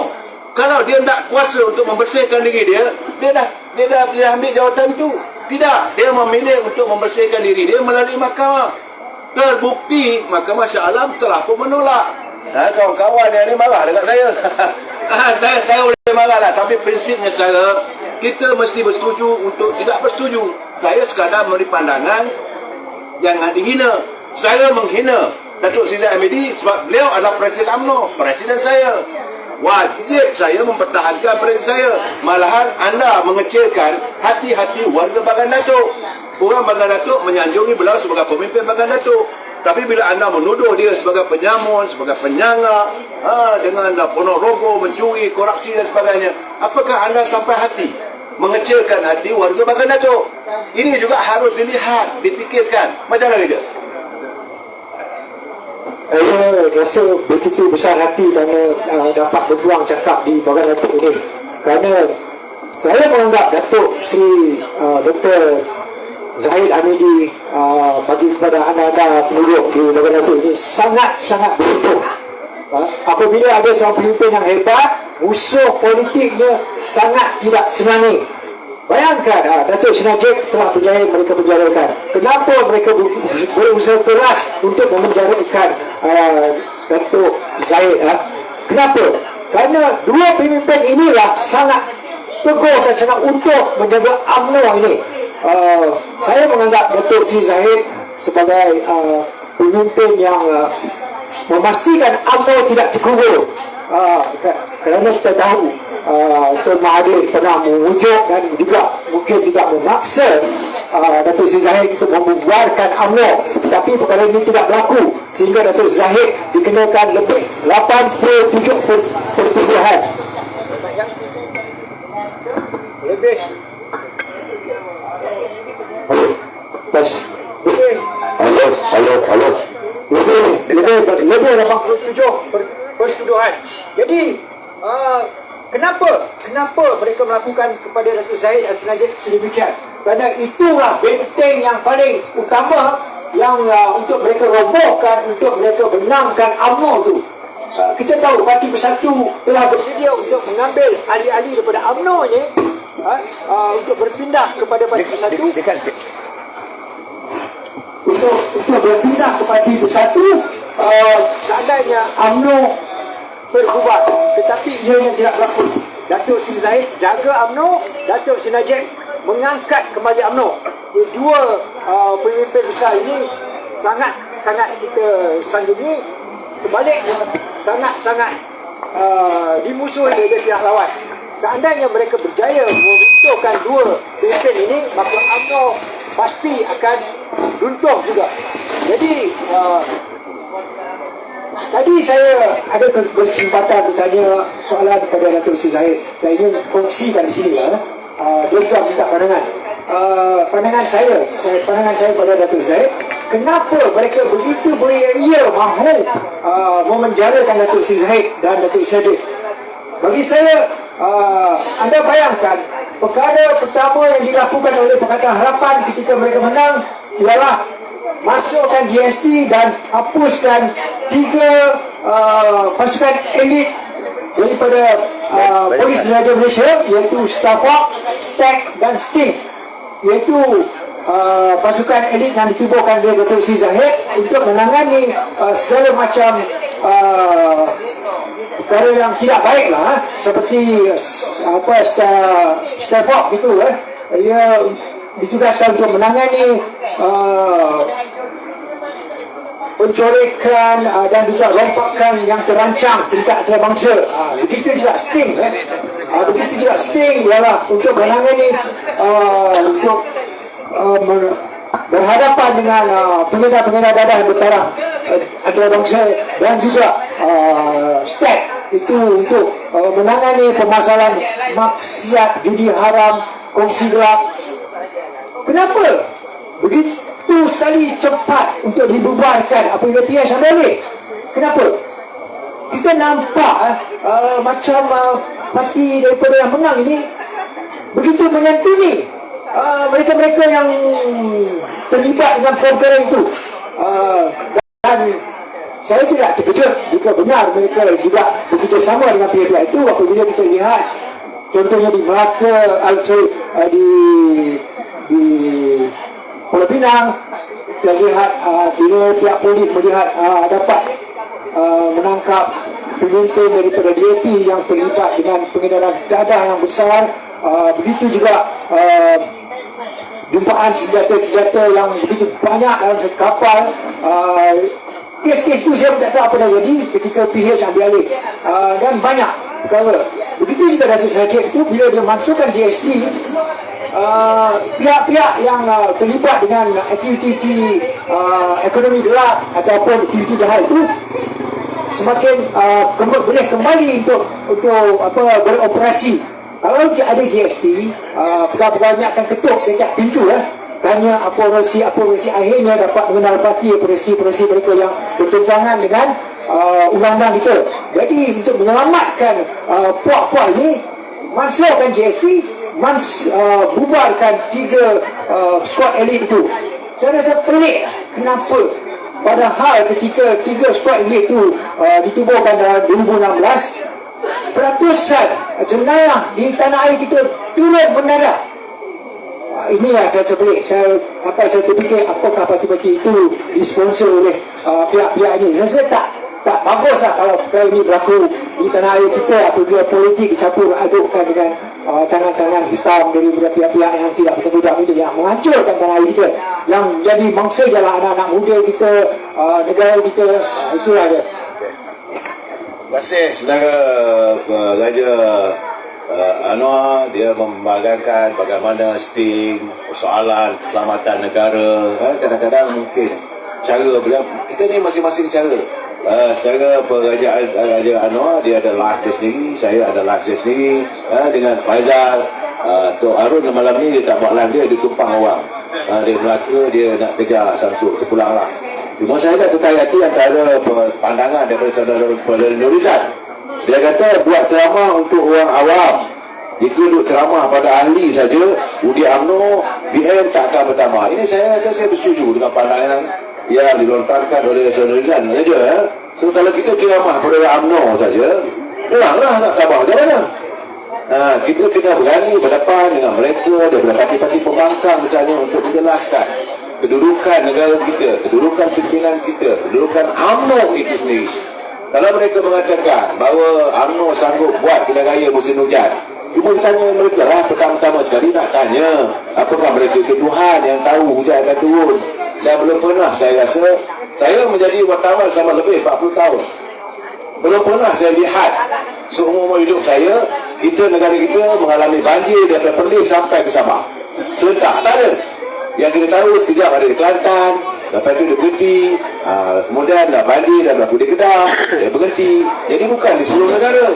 Kalau dia tak kuasa untuk membersihkan diri dia, dia dah ambil jawatan itu. Tidak, dia memilih untuk membersihkan diri dia melalui mahkamah. Terbukti Mahkamah Shah Alam telah pun menolak. Kawan-kawan yang ni marah dekat saya. Saya boleh marah lah, tapi prinsipnya saya, kita mesti bersetuju untuk tidak bersetuju. Saya sekadar memberi pandangan, jangan dihina. Saya menghina Datuk Seri Hamidi sebab beliau adalah Presiden UMNO, Presiden saya. Wajib saya mempertahankan presiden saya. Malahan anda mengecilkan hati-hati warga Bagan Datuk. Orang Bagan Datuk menyanjungi beliau sebagai pemimpin Bagan Datuk. Tapi bila anda menuduh dia sebagai penyamun, sebagai penyangga, dengan ponorogo, mencuri, korupsi dan sebagainya, apakah anda sampai hati mengecilkan hati warga Bagan Datuk? Ini juga harus dilihat, dipikirkan. Macam mana dia? Saya rasa begitu besar hati kerana dapat berpeluang cakap di Bagan Datuk ini. Kerana saya menganggap Datuk Seri Dr. Zahid Hamidi bagi kepada anda-anda penduduk di Bagan Datuk ini sangat-sangat beruntung. Apabila ada seorang pemimpin yang hebat, musuh politiknya sangat tidak senangi. Bayangkan, Datuk Seri Najib telah berjaya mereka penjarakan. Kenapa mereka berusaha keras untuk memenjarakan Datuk Zahid? Kenapa? Kerana dua pemimpin inilah sangat teguh dan sangat untuk menjaga UMNO ini. Saya menganggap Datuk Seri Zahid sebagai pemimpin yang memastikan UMNO tidak dikubur. Kerana kita tahu Tuan Mahathir pernah mengujuk dan juga mungkin juga memaksa Datuk Seri Zahid untuk membubarkan UMNO, tetapi perkara ini tidak berlaku sehingga Datuk Zahid dikenakan lebih 87% lebih lebih 87 pertuduhan. Jadi kenapa mereka melakukan kepada Datuk Zahid Najib sedemikian? Kerana itulah benteng yang paling utama yang untuk mereka robohkan, untuk mereka benamkan UMNO itu. Kita tahu Parti Bersatu telah bersedia untuk mengambil ahli-ahli daripada UMNO ini untuk berpindah kepada Parti Bersatu. Untuk berpindah ke Parti Bersatu seandainya UMNO berubah, tetapi ianya tidak berlaku. Datuk Seri Zahid jaga UMNO, Datuk Seri Najib mengangkat kembali UMNO. Dua pemimpin besar ini sangat kita sanjungi. Sebaliknya sangat dimusuhi oleh pihak lawan. Seandainya mereka berjaya meruntuhkan dua pemimpin ini, maka UMNO pasti akan runtuh juga. Jadi tadi saya ada kesempatan bertanya soalan kepada Datuk Seri Zahid. Saya ingin kongsikan di sini. Dia juga minta pandangan. Pandangan saya pada Datuk Zahid, kenapa mereka begitu beria mahu memenjarakan Datuk Seri Zahid dan Datuk Seri Najib? Bagi saya, anda bayangkan, perkara pertama yang dilakukan oleh Pakatan Harapan ketika mereka menang ialah masukkan GST dan hapuskan 3 pasukan elit daripada Polis Diraja Malaysia, iaitu Stafak, Stek dan Sting, iaitu pasukan elit yang ditubuhkan oleh Datuk Seri Zahid untuk menangani segala macam perkara yang tidak baik lah, seperti Stafford gitu, ia ditugaskan untuk menangani pencorekan dan juga rompakan yang terancang tingkat antarabangsa. Begitu juga Sting, begitu juga Sting ialah untuk menangani untuk berhadapan dengan pengedar-pengedar dadah bertaraf antarabangsa, dan juga STAG itu untuk menangani permasalahan maksiat, judi haram, kongsi gelap. Kenapa begitu sekali cepat untuk dibubarkan apabila PH boleh? Kenapa? Kita nampak macam parti daripada yang menang ini begitu menyantuni mereka-mereka yang terlibat dengan perkara itu, dan saya tidak terkejut jika benar mereka juga bekerjasama dengan pihak-pihak itu. Apabila kita lihat contohnya di Melaka, di Pulau Pinang, kita lihat bila pihak polis melihat dapat menangkap pemimpin daripada DAP yang terlibat dengan pengedaran dadah yang besar. Begitu juga jumpaan senjata-senjata yang begitu banyak dalam satu kapal. Kes-kes itu saya tak tahu apa dah jadi ketika PH ambil alih, dan banyak perkara. Begitu juga Datuk Syakir itu bila dia masukkan GST, pihak-pihak yang terlibat dengan aktiviti ekonomi gelap ataupun aktiviti jahat itu semakin boleh kembali untuk beroperasi. Kalau ada GST, pegawai-pegawai akan ketuk dekat pintu, kerana operasi akhirnya dapat mengenal pasti operasi mereka yang bertentangan dengan undang-undang kita. Jadi untuk menyelamatkan puak-puak ini, masukkan GST, bubarkan 3 squad elit itu. Saya rasa pelik kenapa padahal ketika 3 squad elit itu ditubuhkan dalam 2016, peratusan jenayah di tanah air kita turun mendadak. Inilah saya pelik. Sampai saya terfikir apakah parti-parti itu disponsor oleh pihak-pihak ini. Saya rasa tak baguslah kalau perkara ini berlaku di tanah air kita apabila politik dicampur adukkan dengan tangan-tangan hitam daripada pihak-pihak yang tidak bertanggungjawab itu, yang menghancurkan tanah air kita, yang jadi mangsa jalan anak-anak muda kita, negara kita. Itulah dia. Terima kasih saudara Raja Anwar. Dia membanggakan bagaimana Sting, persoalan keselamatan negara. Kadang-kadang mungkin cara beliau, kita ni masing-masing cara. Secara Raja Anwar, dia ada live dia sendiri, saya ada live saya sendiri. Dengan Faizal, Tok Arun malam ni dia tak buat live dia tumpang orang. Dia Melaka, dia nak kejar Samsung, dia pulang lah. Cuma saya dah tertarik hati antara pandangan daripada saudara Nurisan. Dia kata buat ceramah untuk orang awam. Jika duduk ceramah pada ahli saja, Udi UMNO, BN tak akan bertambah. Ini saya bersetuju dengan pandangan yang dilontarkan oleh saudara Nurisan saja. So kalau kita ceramah pada orang UMNO saja, pelanglah tak tambah macam mana? Kita kena berani berdepan dengan mereka daripada parti-parti pembangkang misalnya untuk menjelaskan kedudukan negara kita, kedudukan pimpinan kita, kedudukan UMNO itu sendiri. Kalau mereka mengatakan bahawa UMNO sanggup buat pilihan raya musim hujan, cuma tanya mereka lah pertama-tama sekali, nak tanya apakah mereka itu Tuhan yang tahu hujan akan turun. Dan belum pernah saya rasa, saya menjadi wartawan selama lebih 40 tahun, belum pernah saya lihat seumur hidup saya, negara kita mengalami banjir daripada Perlis sampai ke Sabah serentak. Tak ada. Yang kita tahu sekejap ada di Kelantan, lepas itu dia berhenti, kemudian dah banjir, dah berlaku di Kedah, dia berhenti. Jadi bukan di seluruh negara.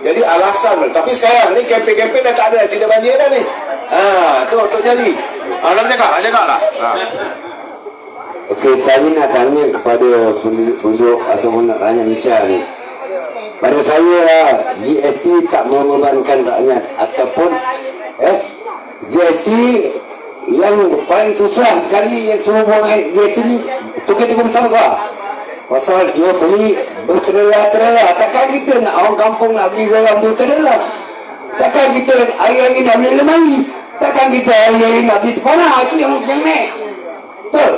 Jadi alasan, tapi sekarang ni kempen-kempen dah tak ada cerita banjir dah ni. Tu untuk jadi. Nak cakap lah. Okey, saya nak tanya kepada penduduk ataupun rakyat Malaysia ni. Pada saya, GST tak membebankan rakyat ataupun GST yang paling susah sekali yang suruh buang GST ni tukar-tukar bersama-sama. Pasal dia beli berterela-terela. Takkan kita nak orang kampung nak beli orang berterela. Takkan kita hari-hari nak beli lemari. Takkan kita hari-hari nak beli sepana. Itu yang naik. Betul.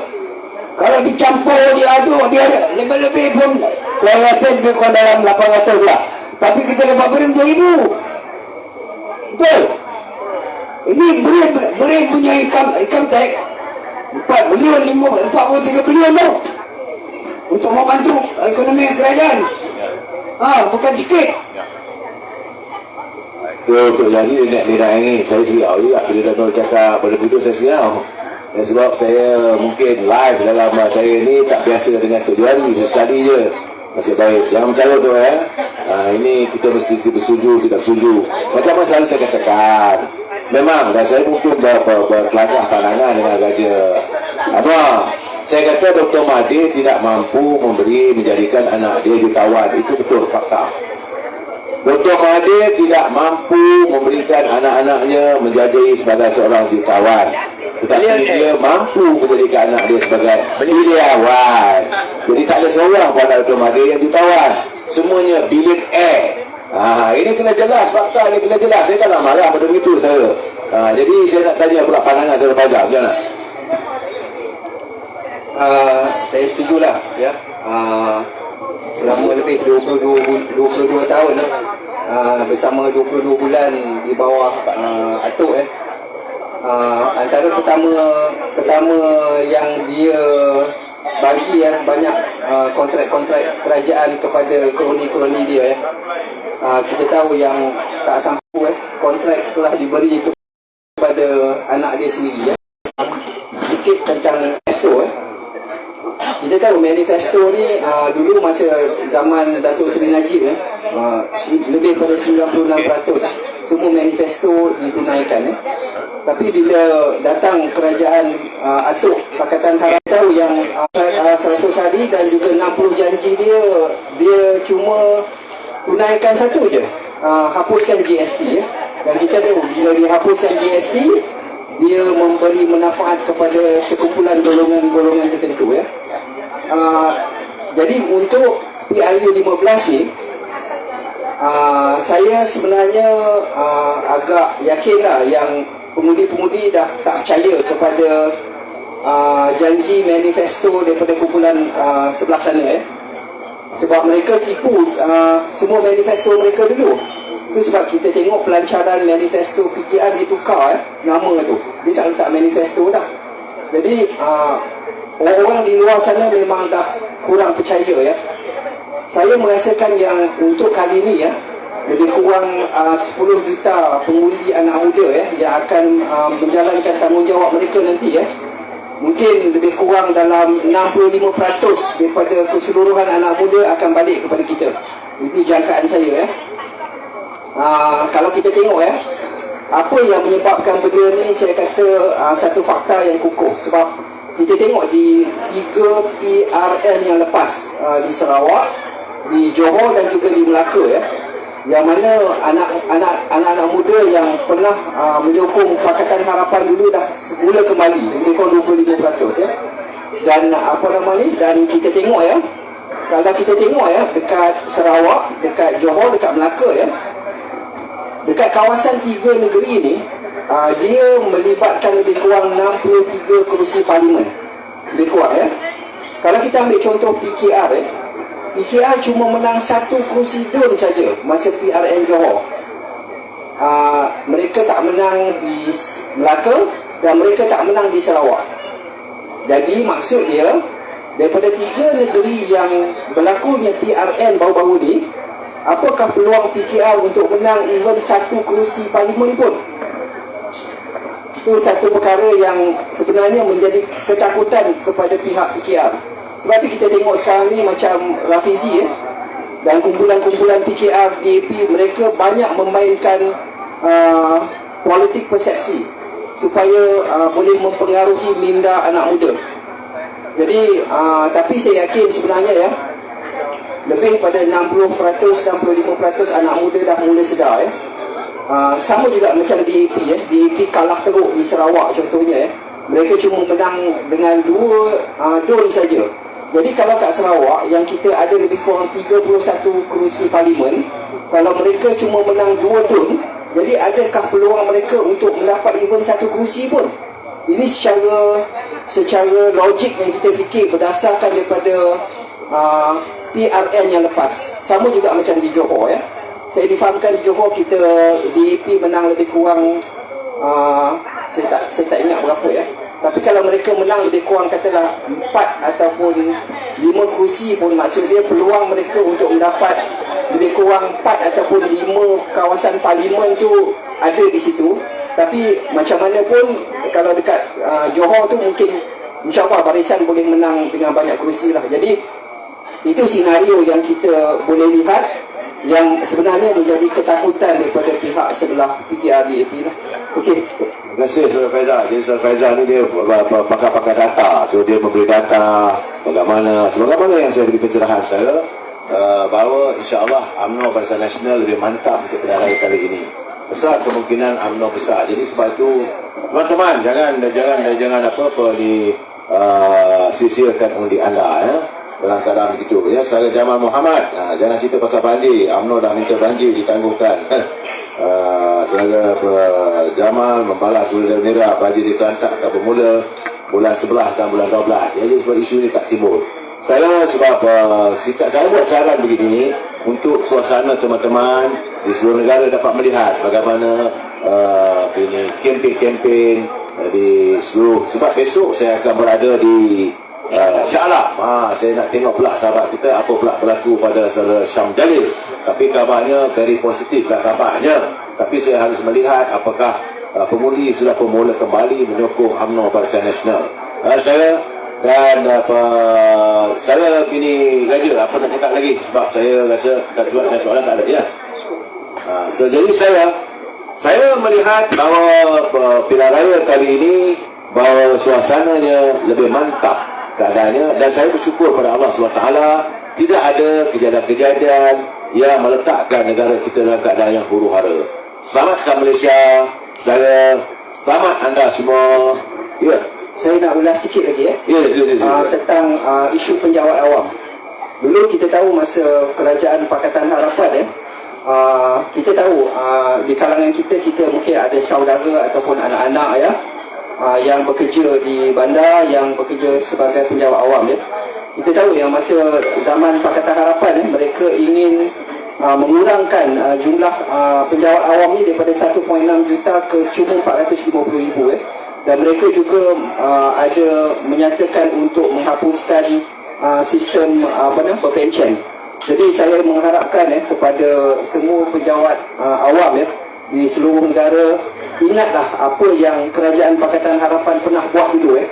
Kalau dicampur, diaduk, dia lebih-lebih pun saya rasa lebih kurang dalam 800 lah. Tapi kita dapat beri 2,000. Betul. Ini beri punya income tax 4 bilion, 43 bilion tu untuk membantu ekonomi kerajaan. Bukan sikit. Untuk jadi nenek ni saya seriau juga bila Dato' cakap benda begitu saya seriau. Dan sebab saya mungkin live dalam saya ni tak biasa dengan Tok Johari, saya study je. Masih baik. Jangan mencarut tu ini kita mesti bersetuju, tidak setuju. Macam mana selalu saya katakan, memang dan saya mungkin berkelagah pandangan dengan Raja Anwar. Saya kata Dr. Mahathir tidak mampu menjadikan anak dia jutawan. Itu betul fakta. Dr. Mahathir tidak mampu memberikan anak-anaknya menjadi sebagai seorang jutawan. Tetapi dia mampu menjadikan anak dia sebagai biliawan. Jadi tak ada seorang pun anak Dr. Mahathir yang jutawan. Semuanya billionaire. Ini kena jelas, fakta ni kena jelas. Saya tak nak marah pada begitu saya. Jadi saya nak tanya pula pandangan Saudara Fazal. Macam mana? Saya setujulah ya. Selama lebih 22 tahun bersama 22 bulan di bawah Atuk antara pertama yang dia bagi sebanyak kontrak-kontrak kerajaan kepada koloni-koloni dia kita tahu yang tak sampai kontrak telah diberi kepada anak dia sendiri sedikit tentang manifesto kita tahu manifesto ni dulu masa zaman Datuk Seri Najib lebih pada 96% semua manifesto ditunaikan tapi bila datang kerajaan Atuk Pakatan Harapan tahu yang 100 hari dan juga 60 janji dia cuma tunaikan satu je, hapuskan GST dan kita tahu bila dihapuskan GST dia memberi manfaat kepada sekumpulan golongan-golongan tertentu jadi untuk PRU 15 ni saya sebenarnya agak yakinlah yang pengundi-pengundi dah tak percaya kepada janji manifesto daripada kumpulan sebelah sana sebab mereka tipu semua manifesto mereka dulu. Itu sebab kita tengok pelancaran manifesto PKR ditukar nama tu, dia tak letak manifesto dah. Jadi orang-orang di luar sana memang dah kurang percaya Saya merasakan yang untuk kali ni lebih kurang 10 juta pengundi anak muda yang akan menjalankan tanggungjawab mereka nanti mungkin lebih kurang dalam 65% daripada keseluruhan anak muda akan balik kepada kita. Ini jangkaan saya kalau kita tengok apa yang menyebabkan benda ni, saya kata satu fakta yang kukuh. Sebab kita tengok di 3 PRN yang lepas di Sarawak, di Johor dan juga di Melaka yang mana anak-anak muda yang pernah menyokong Pakatan Harapan dulu dah semula kembali lebih kurang 25% dan dan kita tengok kalau kita tengok dekat Sarawak, dekat Johor, dekat Melaka dekat kawasan 3 negeri ni dia melibatkan lebih kurang 63 kerusi parlimen lebih kurang kalau kita ambil contoh PKR PKR cuma menang 1 kerusi DUN saja masa PRN Johor. Mereka tak menang di Melaka dan mereka tak menang di Sarawak. Jadi maksud dia daripada 3 negeri yang berlakunya PRN baru-baru ni, apakah peluang PKR untuk menang even 1 kerusi parlimen pun? Itu satu perkara yang sebenarnya menjadi ketakutan kepada pihak PKR. Sebab tu kita tengok sekarang ni macam Rafizi dan kumpulan-kumpulan PKR, DAP, mereka banyak memainkan politik persepsi supaya boleh mempengaruhi minda anak muda. Jadi tapi saya yakin sebenarnya lebih pada 60%, 65% anak muda dah mula sedar sama juga macam DAP DAP kalah teruk di Sarawak contohnya mereka cuma menang dengan 2 DUN saja. Jadi kalau kat Sarawak yang kita ada lebih kurang 31 kerusi parlimen, kalau mereka cuma menang 2 DUN, jadi adakah peluang mereka untuk mendapat even 1 kerusi pun? Ini secara logik yang kita fikir berdasarkan daripada PRN yang lepas. Sama juga macam di Johor saya difahamkan di Johor kita DAP menang lebih kurang saya tak ingat berapa ya. Tapi kalau mereka menang lebih kurang katalah 4 ataupun 5 kursi pun, maksud dia peluang mereka untuk mendapat lebih kurang 4 ataupun 5 kawasan parlimen tu ada di situ. Tapi macam mana pun kalau dekat Johor tu mungkin insyaAllah Barisan boleh menang dengan banyak kursi lah. Jadi itu senario yang kita boleh lihat yang sebenarnya menjadi ketakutan daripada pihak sebelah PKR DAP lah. Okey. Terima kasih Saudara Faizal. Jadi Saudara Faizal ni dia pakar-pakar data. So dia memberi data bagaimana yang saya beri pencerahan saya bahawa insya-Allah UMNO Barisan Nasional lebih mantap untuk pilihan raya kali ini. Besar kemungkinan UMNO besar. Jadi sebab itu teman-teman jangan apa di sia-siakan undi anda ya. Dalam keadaan begitu ya. Saudara Jamal Muhammad, jangan cerita pasal banjir. UMNO dah minta banjir ditangguhkan. Saudara Jamal membalas bulan merah banjir ditelantakkan bermula bulan 11 dan bulan 12. Jadi sebab isu ini tak timbul. Saya sebab saya buat saran begini untuk suasana teman-teman di seluruh negara dapat melihat bagaimana ini kempen-kempen di seluruh, sebab besok saya akan berada di Shah Alam. Saya nak tengok pula sahabat kita apa pula berlaku pada saudara Syam Jalil. Tapi kabarnya very positif lah kabarnya. Tapi saya harus melihat apakah pengundi sudah mula kembali menyokong UMNO Barisan Nasional. Saya dan saya ini raja apa nak cakap lagi sebab saya rasa kat soalan tak ada ya. So jadi saya melihat bahawa pilihan raya kali ini bahawa suasananya lebih mantap keadaannya, dan saya bersyukur pada Allah SWT tidak ada kejadian-kejadian yang meletakkan negara kita dalam keadaan yang huru-hara. Selamatkan Malaysia. Saya selamat anda semua. Ya. Saya nak ulas sikit lagi Ya, tentang isu penjawat awam. Dulu kita tahu masa kerajaan Pakatan Harapan kita tahu di kalangan kita mungkin ada saudara ataupun anak-anak ya yang bekerja di bandar, yang bekerja sebagai penjawat awam ya. Kita tahu yang masa zaman Pakatan Harapan mereka ingin mengurangkan jumlah penjawat awam ni daripada 1.6 juta ke cuma 450,000 ya. Dan mereka juga ada menyatakan untuk menghapuskan sistem berpencen. Jadi saya mengharapkan kepada semua penjawat awam ya di seluruh negara, ingatlah apa yang kerajaan Pakatan Harapan pernah buat dulu ya.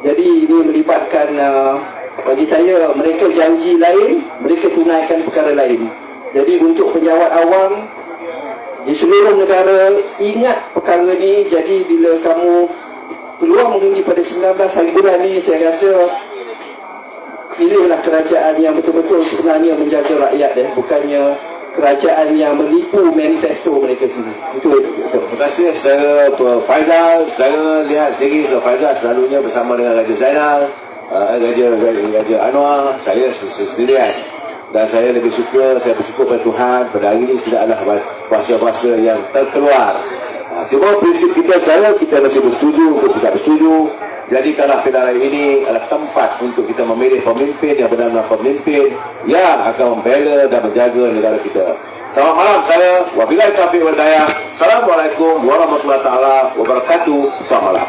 Jadi ini melibatkan bagi saya mereka janji lain, mereka tunaikan perkara lain. Jadi untuk penjawat awam di seluruh negara ingat perkara ni. Jadi bila kamu peluang mengundi pada 19 hari bulan ni, saya rasa pilihlah kerajaan yang betul-betul sebenarnya menjaga rakyat bukannya kerajaan yang menipu manifesto mereka sendiri. Itu. Terima kasih saudara Faizal. Saya lihat sendiri saudara Faizal selalunya bersama dengan Raja Zainal, Raja Anwar, saya sendirian. Dan saya bersyukur pada Tuhan pada hari ini tidak ada bahasa-bahasa yang terkeluar. Semua prinsip kita kita masih bersetuju untuk tidak bersetuju. Jadikanlah pilihan raya ini adalah tempat untuk kita memilih pemimpin yang benar-benar pemimpin yang akan membela dan menjaga negara kita. Selamat malam saya. Wabillahi taufiq wal hidayah. Assalamualaikum warahmatullahi wabarakatuh. Selamat malam.